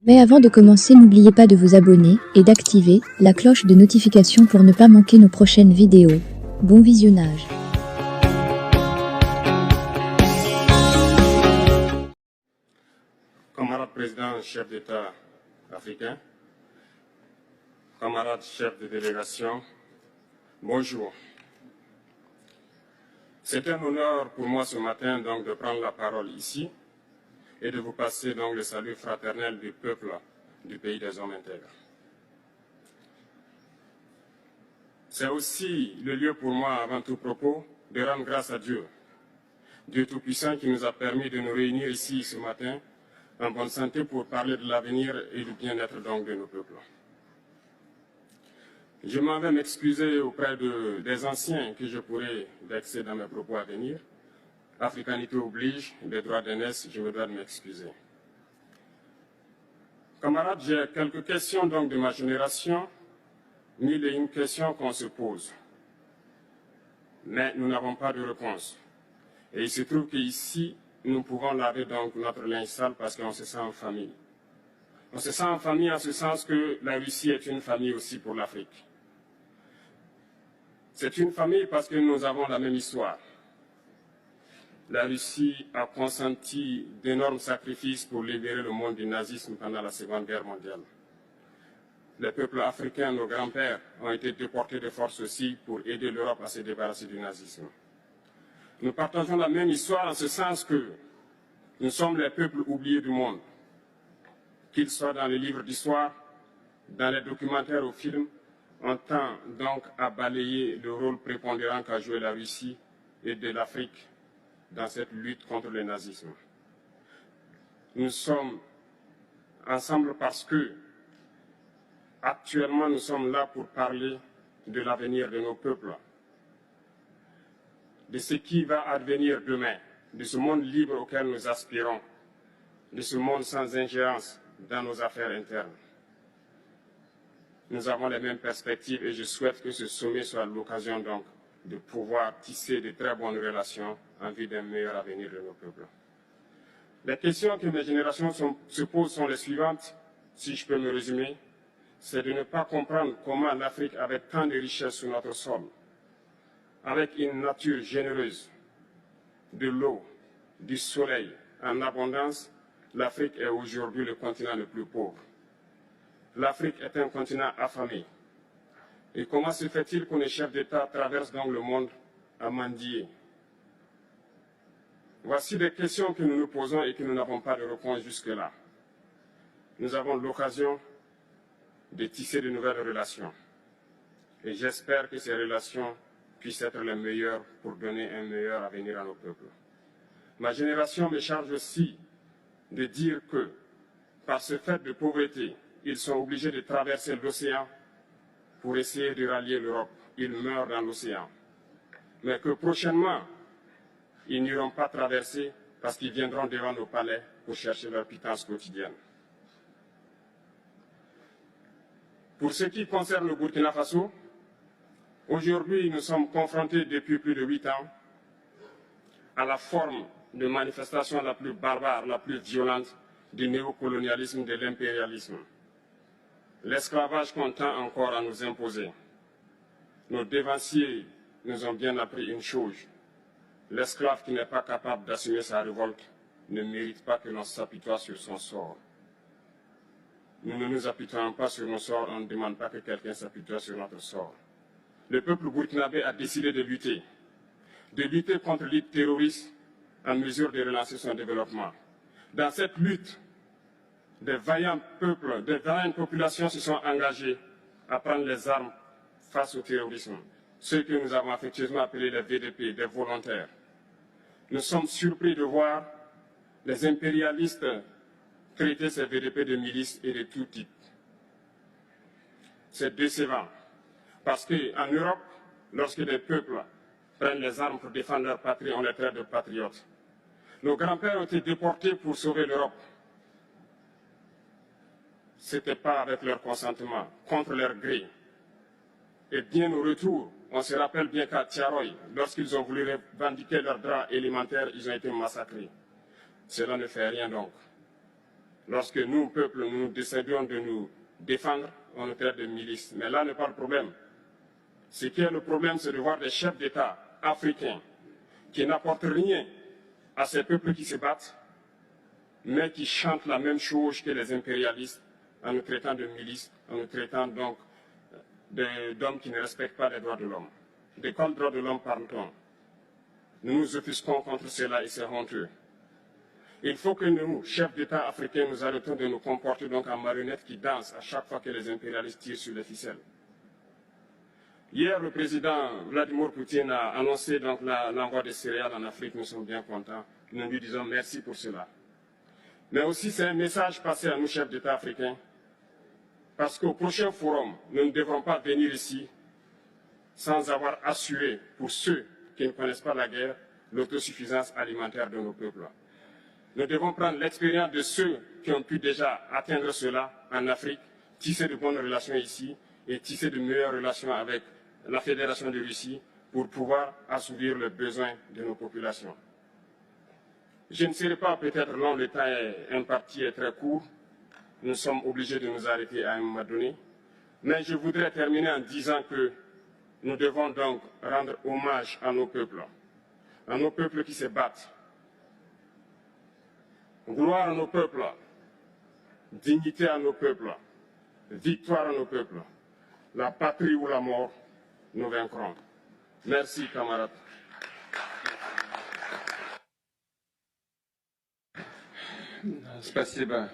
Mais avant de commencer, n'oubliez pas de vous abonner et d'activer la cloche de notification pour ne pas manquer nos prochaines vidéos. Bon visionnage. Camarades présidents, chefs d'État africains, camarades chefs de délégation, bonjour. C'est un honneur pour moi ce matin donc de prendre la parole ici et de vous passer donc le salut fraternel du peuple du pays des hommes intègres. C'est aussi le lieu pour moi, avant tout propos, de rendre grâce à Dieu, Dieu Tout-Puissant qui nous a permis de nous réunir ici ce matin en bonne santé pour parler de l'avenir et du bien-être donc de nos peuples. Je m'en vais m'excuser auprès des anciens que je pourrais vexer dans mes propos à venir. Africanité oblige, des droits d'aînesse, je me dois de m'excuser. Camarades, j'ai quelques questions donc de ma génération, mille et une questions qu'on se pose. Mais nous n'avons pas de réponse. Et il se trouve qu'ici, nous pouvons laver donc notre linge sale parce qu'on se sent en famille. On se sent en famille en ce sens que la Russie est une famille aussi pour l'Afrique. C'est une famille parce que nous avons la même histoire. La Russie a consenti d'énormes sacrifices pour libérer le monde du nazisme pendant la Seconde Guerre mondiale. Les peuples africains, nos grands-pères, ont été déportés de force aussi pour aider l'Europe à se débarrasser du nazisme. Nous partageons la même histoire en ce sens que nous sommes les peuples oubliés du monde. Qu'ils soient dans les livres d'histoire, dans les documentaires ou films, on tend donc à balayer le rôle prépondérant qu'a joué la Russie et de l'Afrique dans cette lutte contre le nazisme. Nous sommes ensemble parce que, actuellement, nous sommes là pour parler de l'avenir de nos peuples, de ce qui va advenir demain, de ce monde libre auquel nous aspirons, de ce monde sans ingérence dans nos affaires internes. Nous avons les mêmes perspectives et je souhaite que ce sommet soit l'occasion donc de pouvoir tisser de très bonnes relations en vue d'un meilleur avenir de nos peuples. Les questions que mes générations se posent sont les suivantes, si je peux me résumer, c'est de ne pas comprendre comment l'Afrique, avec tant de richesses sur notre sol, avec une nature généreuse, de l'eau, du soleil en abondance, l'Afrique est aujourd'hui le continent le plus pauvre. L'Afrique est un continent affamé. Et comment se fait-il que les chefs d'État traversent donc le monde à mendier? Voici des questions que nous nous posons et que nous n'avons pas de réponse jusque-là. Nous avons l'occasion de tisser de nouvelles relations. Et j'espère que ces relations puissent être les meilleures pour donner un meilleur avenir à nos peuples. Ma génération me charge aussi de dire que, par ce fait de pauvreté, ils sont obligés de traverser l'océan pour essayer de rallier l'Europe. Ils meurent dans l'océan. Mais que prochainement, ils n'iront pas traverser parce qu'ils viendront devant nos palais pour chercher leur pitance quotidienne. Pour ce qui concerne le Burkina Faso, aujourd'hui, nous sommes confrontés depuis plus de 8 ans à la forme de manifestation la plus barbare, la plus violente du néocolonialisme, de l'impérialisme. L'esclavage qu'on tend encore à nous imposer. Nos dévanciers nous ont bien appris une chose. L'esclave qui n'est pas capable d'assumer sa révolte ne mérite pas que l'on s'apitoie sur son sort. Nous ne nous apitoyons pas sur nos sorts, on ne demande pas que quelqu'un s'apitoie sur notre sort. Le peuple burkinabé a décidé de lutter contre l'île terroriste en mesure de relancer son développement. Dans cette lutte, des vaillants peuples, des vaillantes populations se sont engagées à prendre les armes face au terrorisme, ceux que nous avons affectueusement appelés les VDP, des volontaires. Nous sommes surpris de voir les impérialistes traiter ces VDP de milices et de tout type. C'est décevant, parce qu'en Europe, lorsque des peuples prennent les armes pour défendre leur patrie, on les traite de patriotes. Nos grands-pères ont été déportés pour sauver l'Europe. Ce n'était pas avec leur consentement, contre leur gré. Et bien au retour, on se rappelle bien qu'à Tiaroy, lorsqu'ils ont voulu revendiquer leurs droits élémentaires, ils ont été massacrés. Cela ne fait rien donc. Lorsque nous, peuple, nous décidons de nous défendre, on nous traite de milices. Mais là n'est pas le problème. Ce qui est le problème, c'est de voir des chefs d'État africains qui n'apportent rien à ces peuples qui se battent, mais qui chantent la même chose que les impérialistes en nous traitant de milices, en nous traitant donc d'hommes qui ne respectent pas les droits de l'homme. De quels droits de l'homme parle-t-on? Nous nous offusquons contre cela et c'est honteux. Il faut que nous, chefs d'État africains, nous arrêtons de nous comporter donc en marionnettes qui dansent à chaque fois que les impérialistes tirent sur les ficelles. Hier, le président Vladimir Poutine a annoncé donc l'envoi des céréales en Afrique. Nous sommes bien contents. Nous lui disons merci pour cela. Mais aussi, c'est un message passé à nous, chefs d'État africains, parce qu'au prochain forum, nous ne devrons pas venir ici sans avoir assuré, pour ceux qui ne connaissent pas la guerre, l'autosuffisance alimentaire de nos peuples. Nous devons prendre l'expérience de ceux qui ont pu déjà atteindre cela en Afrique, tisser de bonnes relations ici et tisser de meilleures relations avec la Fédération de Russie pour pouvoir assouvir les besoins de nos populations. Je ne serai pas peut-être long, le temps imparti est très court. Nous sommes obligés de nous arrêter à un moment donné. Mais je voudrais terminer en disant que nous devons donc rendre hommage à nos peuples qui se battent. Gloire à nos peuples, dignité à nos peuples, victoire à nos peuples. La patrie ou la mort, nous vaincrons. Merci, camarades. Спасибо.